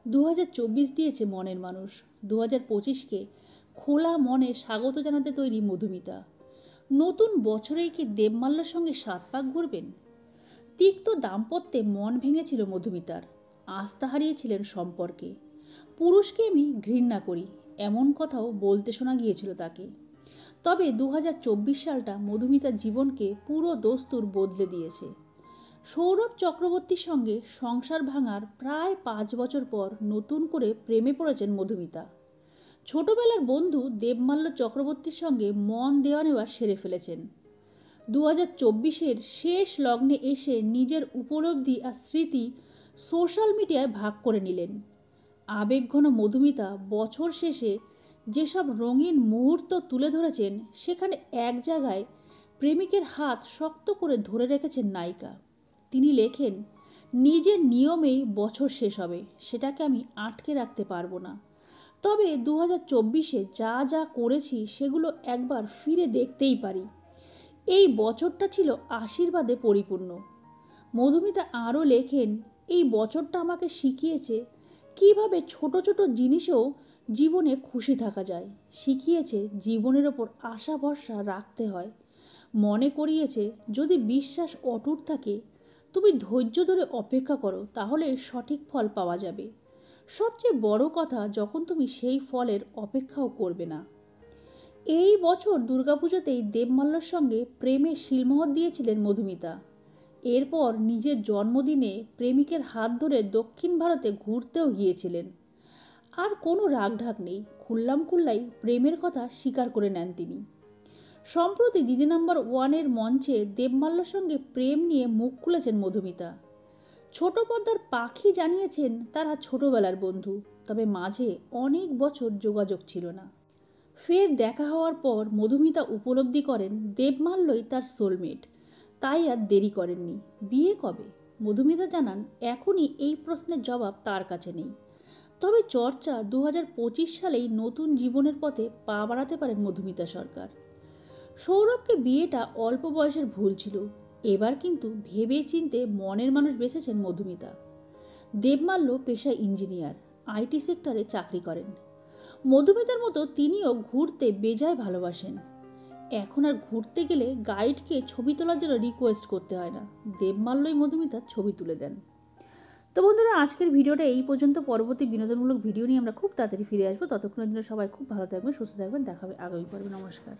2024 দিয়েছে মনের মানুষ। 2025কে খোলা মনে স্বাগত জানাতে তৈরি মধুমিতা। নতুন বছরেই কি দেবমাল্যর সঙ্গে 7 পাক ঘুরবেন? তিক্ত দাম্পত্যে মন ভেঙেছিল মধুমিতার। আস্থা হারিয়েছিলেন সম্পর্কে। পুরুষকে আমি ঘৃণা করি, এমন কথাও বলতে শোনা গিয়েছিল তাকে। তবে 2024 সালটা মধুমিতার জীবনকে পুরো দস্তুর বদলে দিয়েছে। সৌরভ চক্রবর্তীর সঙ্গে সংসার ভাঙার প্রায় 5 বছর পর নতুন করে প্রেমে পড়েছেন মধুমিতা। ছোটবেলার বন্ধু দেবমাল্য চক্রবর্তীর সঙ্গে মন দেওয়া নেওয়া সেরে ফেলেছেন। 2024-এর শেষ লগ্নে এসে নিজের উপলব্ধি আর স্মৃতি সোশ্যাল মিডিয়ায় ভাগ করে নিলেন। আবেগঘন মধুমিতা বছর শেষে যেসব রঙিন মুহূর্ত তুলে ধরেছেন, সেখানে এক জায়গায় প্রেমিকের হাত শক্ত করে ধরে রেখেছেন নায়িকা। তিনি লেখেন, নিজের নিয়মেই বছর শেষ হবে, সেটাকে আমি আটকে রাখতে পারবো না। তবে 2024-এ যা যা করেছি সেগুলো একবার ফিরে দেখতেই পারি। এই বছরটা ছিল আশীর্বাদে পরিপূর্ণ। মধুমিতা আরও লেখেন, এই বছরটা আমাকে শিখিয়েছে কিভাবে ছোট ছোট জিনিসেও জীবনে খুশি থাকা যায়। শিখিয়েছে জীবনের ওপর আশা ভরসা রাখতে হয়। মনে করিয়েছে যদি বিশ্বাস অটুট থাকে, তুমি ধৈর্য ধরে অপেক্ষা করো, তাহলে সঠিক ফল পাওয়া যাবে। সবচেয়ে বড় কথা, যখন তুমি সেই ফলের অপেক্ষাও করবে না। এই বছর দুর্গাপুজোতেই দেবমাল্যর সঙ্গে প্রেমে শিলমোহর দিয়েছিলেন মধুমিতা। এরপর নিজের জন্মদিনে প্রেমিকের হাত ধরে দক্ষিণ ভারতে ঘুরতেও গিয়েছিলেন। আর কোনো রাগঢাক নেই, খুল্লাম খুল্লাই প্রেমের কথা স্বীকার করে নেন তিনি। সম্প্রতি দিদি নাম্বার 1-এর মঞ্চে দেবমাল্যর সঙ্গে প্রেম নিয়ে মুখ খুলেছেন মধুমিতা। ছোট পর্দার পাখি জানিয়েছেন তারা ছোটবেলার বন্ধু, তবে মাঝে অনেক বছর যোগাযোগ ছিল না। ফের দেখা হওয়ার পর মধুমিতা উপলব্ধি করেন দেবমাল্যই তার সোলমেট, তাই আর দেরি করেননি। বিয়ে কবে? মধুমিতা জানান, এখনই এই প্রশ্নের জবাব তার কাছে নেই। তবে চর্চা 2025 সালেই নতুন জীবনের পথে পা বাড়াতে পারেন মধুমিতা সরকার। সৌরভকে বিয়েটা অল্প বয়সের ভুল ছিল, এবার কিন্তু ভেবে চিনতে মনের মানুষ বেছেছেন মধুমিতা। দেবমাল্য পেশায় ইঞ্জিনিয়ার, আইটি সেক্টরে চাকরি করেন। মধুমিতার মতো তিনিও ঘুরতে বেজায় ভালোবাসেন। এখন আর ঘুরতে গেলে গাইডকে ছবি তোলার জন্য রিকোয়েস্ট করতে হয় না, দেবমাল্যই মধুমিতার ছবি তুলে দেন। তো বন্ধুরা, আজকের ভিডিওটা এই পর্যন্ত। পরবর্তী বিনোদনমূলক ভিডিও নিয়ে আমরা খুব তাড়াতাড়ি ফিরে আসবো। ততক্ষণের জন্য সবাই খুব ভালো থাকবেন, সুস্থ থাকবেন। দেখা হবে আগামী পর্বে। নমস্কার।